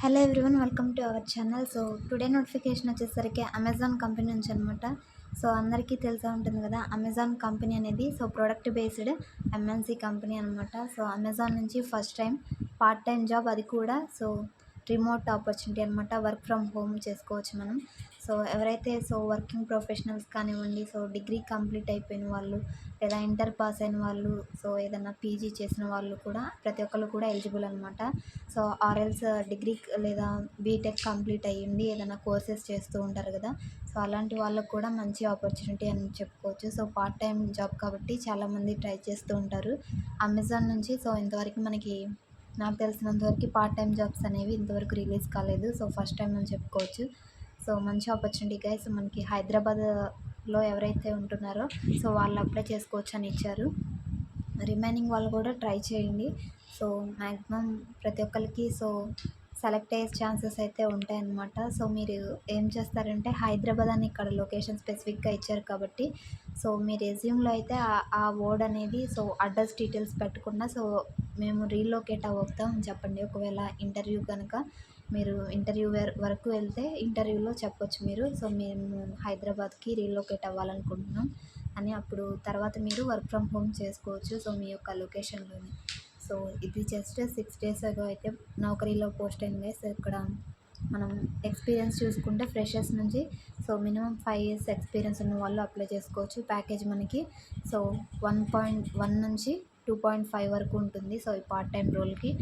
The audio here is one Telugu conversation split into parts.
Hello everyone, welcome to our channel. So today notification వచ్చేసరికి అమెజాన్ కంపెనీ నుంచి అనమాట. సో అందరికీ తెలిసే ఉంటుంది కదా, అమెజాన్ కంపెనీ అనేది ప్రోడక్ట్ బేస్డ్ ఎంఎన్సి కంపెనీ అనమాట. సో అమెజాన్ నుంచి first time part time job, అది కూడా రిమోట్ ఆపర్చునిటీ అనమాట. వర్క్ ఫ్రమ్ హోమ్ చేసుకోవచ్చు మనం. సో ఎవరైతే వర్కింగ్ ప్రొఫెషనల్స్ కానివ్వండి, డిగ్రీ కంప్లీట్ అయిపోయిన వాళ్ళు, లేదా ఇంటర్ పాస్ అయిన వాళ్ళు, ఏదైనా పీజీ చేసిన వాళ్ళు కూడా, ప్రతి ఒక్కళ్ళు కూడా ఎలిజిబుల్ అనమాట. సో ఆర్ఎల్స్ డిగ్రీ లేదా బీటెక్ కంప్లీట్ అయ్యింది ఏదైనా కోర్సెస్ చేస్తూ ఉంటారు కదా. సో అలాంటి వాళ్ళకు కూడా మంచి ఆపర్చునిటీ అని చెప్పుకోవచ్చు. సో పార్ట్ టైం జాబ్ కాబట్టి చాలామంది ట్రై చేస్తూ ఉంటారు అమెజాన్ నుంచి. సో ఇంతవరకు నాకు తెలిసినంతవరకు పార్ట్ టైం జాబ్స్ అనేవి ఇంతవరకు రిలీజ్ కాలేదు. సో ఫస్ట్ టైం అని చెప్పుకోవచ్చు. సో మంచి ఆపర్చునిటీ గైస్. మనకి హైదరాబాద్లో ఎవరైతే ఉంటున్నారో వాళ్ళు అప్లై చేసుకోవచ్చు అని ఇచ్చారు. రిమైనింగ్ వాళ్ళు కూడా ట్రై చేయండి. సో మ్యాక్సిమం ప్రతి ఒక్కరికి సెలెక్ట్ అయ్యే ఛాన్సెస్ అయితే ఉంటాయన్నమాట. సో మీరు ఏం చేస్తారంటే, హైదరాబాద్ అని ఇక్కడ లొకేషన్ స్పెసిఫిక్గా ఇచ్చారు కాబట్టి, మీ రెజ్యూమ్లో అయితే ఆ వర్డ్ అనేది అడ్రస్ డీటెయిల్స్ పెట్టకుండా మేము రీలొకేట్ అవుతాం అని చెప్పండి. ఒకవేళ ఇంటర్వ్యూ కనుక మీరు ఇంటర్వ్యూ వరకు వెళ్తే ఇంటర్వ్యూలో చెప్పొచ్చు మీరు, మేము హైదరాబాద్కి రీలొకేట్ అవ్వాలనుకుంటున్నాం అని. అప్పుడు తర్వాత మీరు వర్క్ ఫ్రమ్ హోమ్ చేసుకోవచ్చు మీ యొక్క లొకేషన్లోనే. సో ఇది జస్ట్ 6 days అగో అయితే నౌకరీలో పోస్ట్ అయింది గైస్. ఇక్కడ మనం ఎక్స్పీరియన్స్ చూసుకుంటే ఫ్రెషర్స్ నుంచి మినిమం 5 years ఎక్స్పీరియన్స్ ఉన్న వాళ్ళు అప్లై చేసుకోవచ్చు. ప్యాకేజ్ మనకి 1.1 నుంచి 2.5 వరకు ఉంటుంది ఈ పార్ట్ టైం రోల్కి.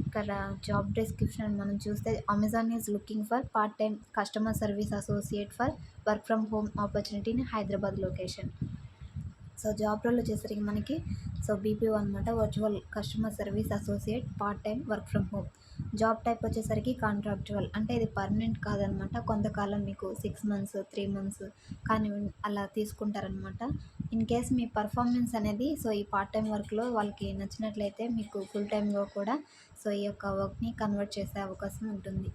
ఇక్కడ జాబ్ డిస్క్రిప్షన్ మనం చూస్తే, Amazon is looking for part time customer service associate for work from home opportunity in Hyderabad location. Job role వచ్చేసరికి మనకి బీపీఓ అనమాట, virtual customer service associate, part time work from home. Job type వచ్చేసరికి కాంట్రాక్చువల్, అంటే ఇది పర్మనెంట్ కాదనమాట. కొంతకాలం మీకు 6 months 3 months కానీ అలా తీసుకుంటారనమాట. ఇన్ కేస్ మీ పర్ఫార్మెన్స్ అనేది ఈ పార్ట్ టైం వర్క్లో వాళ్ళకి నచ్చినట్లయితే మీకు ఫుల్ టైంలో కూడా ఈ యొక్క వర్క్ని కన్వర్ట్ చేసే అవకాశం ఉంటుంది.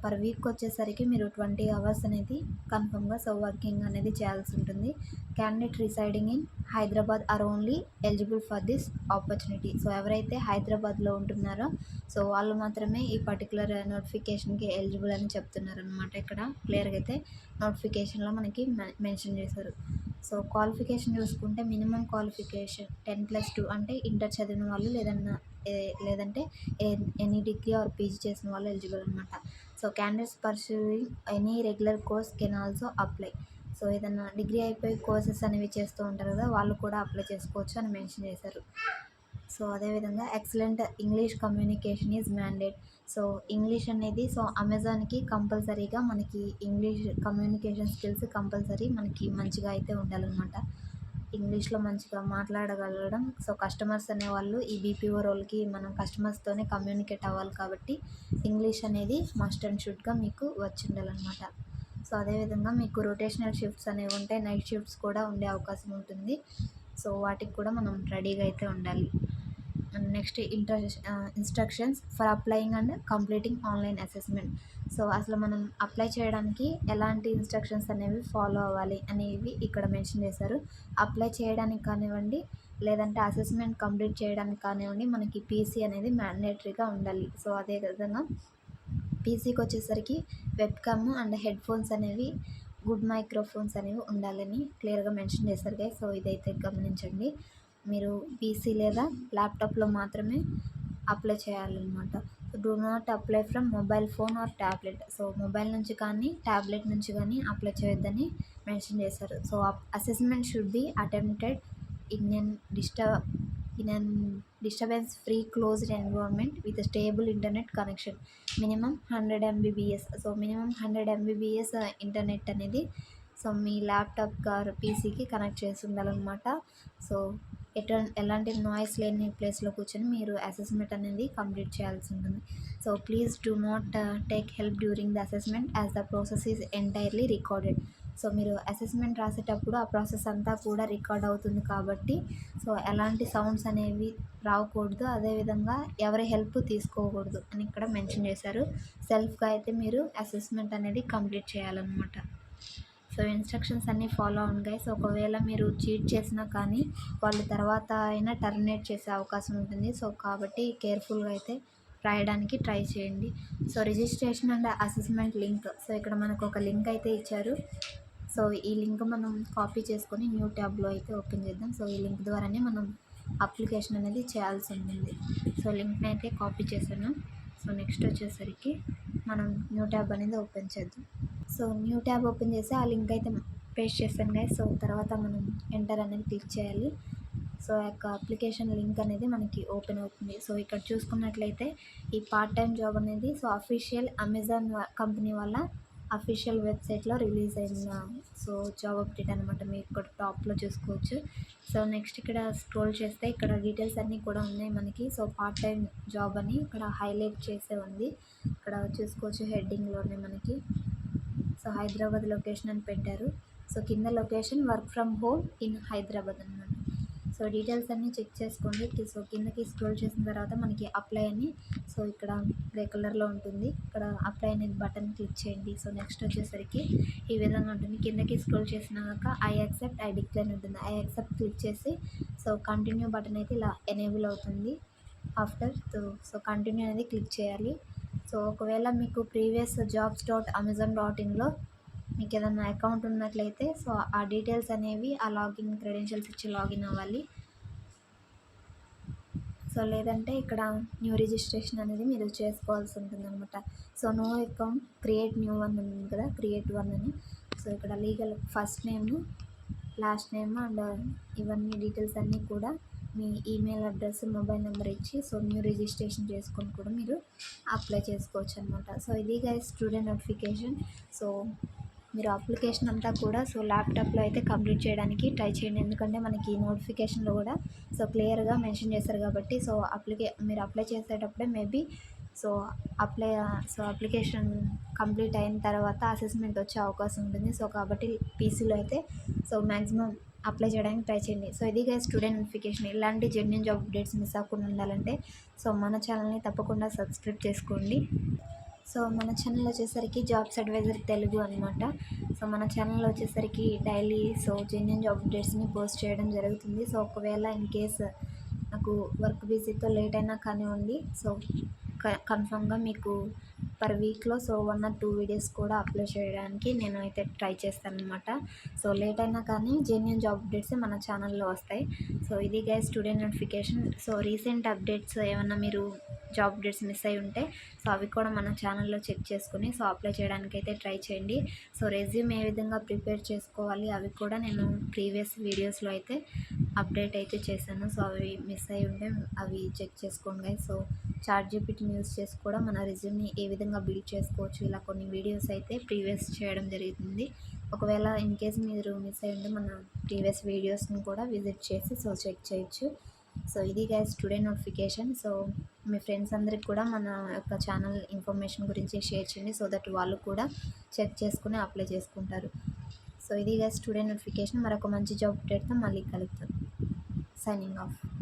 పర్ వీక్ వచ్చేసరికి మీరు 20 hours అనేది కన్ఫర్మ్గా వర్కింగ్ అనేది చేయాల్సి ఉంటుంది. Candidate residing in Hyderabad are only eligible for this opportunity. ఎవరైతే హైదరాబాద్లో ఉంటున్నారో వాళ్ళు మాత్రమే ఈ పర్టికులర్ నోటిఫికేషన్కి ఎలిజిబుల్ అని చెప్తున్నారనమాట. ఇక్కడ క్లియర్గా అయితే నోటిఫికేషన్లో మనకి మెన్షన్ చేశారు. క్వాలిఫికేషన్ చూసుకుంటే, మినిమం క్వాలిఫికేషన్ 10+2 అంటే ఇంటర్ చదివిన వాళ్ళు, లేదంటే ఎనీ డిగ్రీ ఆర్ పీజీ చేసిన వాళ్ళు ఎలిజిబుల్ అనమాట. Candidates pursuing any regular course can also apply. ఏదైనా డిగ్రీ అయిపోయి కోర్సెస్ అనేవి చేస్తూ ఉంటారు కదా, వాళ్ళు కూడా అప్లై చేసుకోవచ్చు అని మెన్షన్ చేశారు. అదేవిధంగా excellent English communication is mandate. English అనేది అమెజాన్కి కంపల్సరీగా మనకి ఇంగ్లీష్ కమ్యూనికేషన్ స్కిల్స్ కంపల్సరీ మనకి మంచిగా అయితే ఉండాలన్నమాట. ఇంగ్లీష్లో మంచిగా మాట్లాడగలగడం. కస్టమర్స్ అనేవాళ్ళు ఈ బీపీఓ రోల్కి మనం కస్టమర్స్తోనే కమ్యూనికేట్ అవ్వాలి కాబట్టి ఇంగ్లీష్ అనేది మస్ట్ అండ్ షుడ్గా మీకు వచ్చి ఉండాలన్నమాట. అదేవిధంగా మీకు రొటేషనల్ షిఫ్ట్స్ అనేవి ఉంటాయి, నైట్ షిఫ్ట్స్ కూడా ఉండే అవకాశం ఉంటుంది. వాటికి కూడా మనం రెడీగా అయితే ఉండాలి. Next instructions for applying and completing online assessment. అసలు మనం అప్లై చేయడానికి ఎలాంటి ఇన్స్ట్రక్షన్స్ అనేవి ఫాలో అవ్వాలి అనేవి ఇక్కడ మెన్షన్ చేశారు. అప్లై చేయడానికి కానివ్వండి, లేదంటే అసెస్మెంట్ కంప్లీట్ చేయడానికి కానివ్వండి, మనకి పీసీ అనేది మ్యాండేటరీగా ఉండాలి. అదేవిధంగా పీసీకి వచ్చేసరికి వెబ్కామ్ అండ్ హెడ్ ఫోన్స్ అనేవి, గుడ్ మైక్రోఫోన్స్ అనేవి ఉండాలని క్లియర్గా మెన్షన్ చేశారు గైస్. ఇదైతే గమనించండి. మీరు పీసీ లేదా ల్యాప్టాప్లో మాత్రమే అప్లై చేయాలన్నమాట. Do not apply from mobile phone are tablet. Mobile నుంచి కానీ ట్యాబ్లెట్ నుంచి కానీ అప్లై చేయొద్దని మెన్షన్ చేశారు. Assessment should be attempted in an disturbance free closed environment with a stable internet connection, minimum 100 mbps. Minimum 100 mbps internet అనేది మీ ల్యాప్టాప్ ఆర్ పీసీకి కనెక్ట్ చేసి ఉండాలన్నమాట. ఎలాంటి నాయిస్ లేని ప్లేస్లో కూర్చొని మీరు అసెస్మెంట్ అనేది కంప్లీట్ చేయాల్సి ఉంటుంది. Please do not take help during the assessment as the process is entirely recorded. మీరు అసెస్మెంట్ రాసేటప్పుడు ఆ ప్రాసెస్ అంతా కూడా రికార్డ్ అవుతుంది కాబట్టి ఎలాంటి సౌండ్స్ అనేవి రాకూడదు. అదేవిధంగా ఎవరి హెల్ప్ తీసుకోకూడదు అని ఇక్కడ మెన్షన్ చేశారు. సెల్ఫ్గా అయితే మీరు అసెస్మెంట్ అనేది కంప్లీట్ చేయాలన్నమాట. ఇన్స్ట్రక్షన్స్ అన్నీ ఫాలో అవ్వండి గైస్. ఒకవేళ మీరు చీట్ చేసినా కానీ వాళ్ళు తర్వాత అయినా టర్మినేట్ చేసే అవకాశం ఉంటుంది. కాబట్టి కేర్ఫుల్గా అయితే రాయడానికి ట్రై చేయండి. So registration and assessment link, so ఇక్కడ మనకు ఒక లింక్ అయితే ఇచ్చారు. సో ఈ లింక్ మనం కాపీ చేసుకొని న్యూ ట్యాబ్లో అయితే ఓపెన్ చేద్దాం. సో ఈ లింక్ ద్వారానే మనం అప్లికేషన్ అనేది చేయాల్సి ఉంటుంది. సో లింక్ని అయితే కాపీ చేశాను. సో నెక్స్ట్ వచ్చేసరికి మనం న్యూ ట్యాబ్ అనేది ఓపెన్ చేద్దాం. సో న్యూ ట్యాబ్ ఓపెన్ చేసి ఆ లింక్ అయితే పేస్ట్ చేస్తాను గైస్. సో తర్వాత మనం ఎంటర్ అనేది క్లిక్ చేయాలి. సో ఆ యొక్క అప్లికేషన్ లింక్ అనేది మనకి ఓపెన్ అవుతుంది. సో ఇక్కడ చూసుకున్నట్లయితే ఈ పార్ట్ టైం జాబ్ అనేది సో అఫీషియల్ అమెజాన్ కంపెనీ వల్ల అఫీషియల్ వెబ్సైట్లో రిలీజ్ అయిన సో జాబ్ అప్డేట్ అనమాట. మీరు ఇక్కడ టాప్లో చూసుకోవచ్చు. సో నెక్స్ట్ ఇక్కడ స్క్రోల్ చేస్తే ఇక్కడ డీటెయిల్స్ అన్నీ కూడా ఉన్నాయి మనకి. సో పార్ట్ టైం జాబ్ అని ఇక్కడ హైలైట్ చేసే ఉంది. ఇక్కడ చూసుకోవచ్చు హెడ్డింగ్లోనే మనకి. సో హైదరాబాద్ లొకేషన్ అని పెట్టారు. సో కింద location work from home in Hyderabad అనమాట. సో డీటెయిల్స్ అన్నీ చెక్ చేసుకోండి. సో కిందకి స్క్రోల్ చేసిన తర్వాత మనకి అప్లై అని సో ఇక్కడ గ్రే కలర్లో ఉంటుంది. ఇక్కడ అప్లై అనేది బటన్ క్లిక్ చేయండి. సో నెక్స్ట్ వచ్చేసరికి ఈ విధంగా ఉంటుంది. కిందకి స్క్రోల్ చేసినాక ఐ యాక్సెప్ట్ ఐ డిక్లైన్ ఉంటుంది. ఐ యాక్సెప్ట్ క్లిక్ చేసి సో కంటిన్యూ బటన్ అయితే ఇలా ఎనేబుల్ అవుతుంది. ఆఫ్టర్ సో కంటిన్యూ అనేది క్లిక్ చేయాలి. సో ఒకవేళ మీకు ప్రీవియస్ jobs.amazon.in మీకు ఏదైనా అకౌంట్ ఉన్నట్లయితే సో ఆ డీటెయిల్స్ అనేవి ఆ లాగిన్ క్రెడెన్షియల్స్ ఇచ్చి లాగిన్ అవ్వాలి. సో లేదంటే ఇక్కడ న్యూ రిజిస్ట్రేషన్ అనేది మీరు చేసుకోవాల్సి ఉంటుంది అనమాట. So no account create new one ఉంది కదా, క్రియేట్ వన్ అని. సో ఇక్కడ legal first name last name and ఇవన్నీ డీటెయిల్స్ అన్నీ కూడా మీ ఈమెయిల్ అడ్రస్ మొబైల్ నెంబర్ ఇచ్చి సో న్యూ రిజిస్ట్రేషన్ చేసుకొని కూడా మీరు అప్లై చేసుకోవచ్చు అనమాట. సో ఇది గైస్ స్టూడెంట్ నోటిఫికేషన్. సో మీరు అప్లికేషన్ అంతా కూడా సో ల్యాప్టాప్లో అయితే కంప్లీట్ చేయడానికి ట్రై చేయండి. ఎందుకంటే మనకి నోటిఫికేషన్లో కూడా సో క్లియర్గా మెన్షన్ చేస్తారు కాబట్టి సో మీరు అప్లై చేసేటప్పుడే మేబీ సో అప్లికేషన్ కంప్లీట్ అయిన తర్వాత అసెస్మెంట్ వచ్చే అవకాశం ఉంటుంది. సో కాబట్టి పీసీలో అయితే సో మ్యాక్సిమం అప్లై చేయడానికి ట్రై చేయండి. సో ఇది గైస్ స్టూడెంట్ నోటిఫికేషన్. ఇలాంటి జెన్యూన్ జాబ్ అప్డేట్స్ మిస్ అవ్వకుండా ఉండాలంటే సో మన ఛానల్ని తప్పకుండా సబ్స్క్రైబ్ చేసుకోండి. సో మన ఛానల్ వచ్చేసరికి జాబ్స్ అడ్వైజర్ తెలుగు అనమాట. సో మన ఛానల్ వచ్చేసరికి డైలీ సో జెన్యూన్ జాబ్ అప్డేట్స్ని పోస్ట్ చేయడం జరుగుతుంది. సో ఒకవేళ ఇన్ కేస్ నాకు వర్క్ బిజీతో లేట్ అయినా కానివ్వండి సో కన్ఫామ్గా మీకు పర్ వీక్లో సో 1 or 2 వీడియోస్ కూడా అప్లోడ్ చేయడానికి నేను అయితే ట్రై చేస్తాను అనమాట. సో లేట్ అయినా కానీ జెన్యూన్ జాబ్ అప్డేట్స్ మన ఛానల్లో వస్తాయి. సో ఇది guys student notification. So recent updates ఏమన్నా మీరు జాబ్ అప్డేట్స్ మిస్ అయి ఉంటే సో అవి కూడా మన ఛానల్లో చెక్ చేసుకుని సో అప్లై చేయడానికి అయితే ట్రై చేయండి. సో రెజ్యూమ్ ఏ విధంగా ప్రిపేర్ చేసుకోవాలి అవి కూడా నేను ప్రీవియస్ వీడియోస్లో అయితే అప్డేట్ అయితే చేశాను. సో అవి మిస్ అయి ఉంటే అవి చెక్ చేసుకోండి గైస్. సో చాట్‌జీపీటీని యూస్ చేసి కూడా మన రెజ్యూమ్ని ఏ విధంగా బిల్డ్ చేసుకోవచ్చు ఇలా కొన్ని వీడియోస్ అయితే ప్రీవియస్ చేయడం జరుగుతుంది. ఒకవేళ ఇన్ కేస్ మీరు మిస్ అయి ఉంటే మన ప్రీవియస్ వీడియోస్ని కూడా విజిట్ చేసి సో చెక్ చేయొచ్చు. సో ఇది గైస్ స్టూడెంట్ నోటిఫికేషన్. సో మీ ఫ్రెండ్స్ అందరికి కూడా మన యొక్క ఛానల్ ఇన్ఫర్మేషన్ గురించి షేర్ చేయండి. సో దట్ వాళ్ళు కూడా చెక్ చేసుకుని అప్లై చేసుకుంటారు. సో ఇది గైస్ స్టూడెంట్ నోటిఫికేషన్. మరొక మంచి జాబ్ అప్డేట్తో మళ్ళీ కలుద్దాం. Signing off.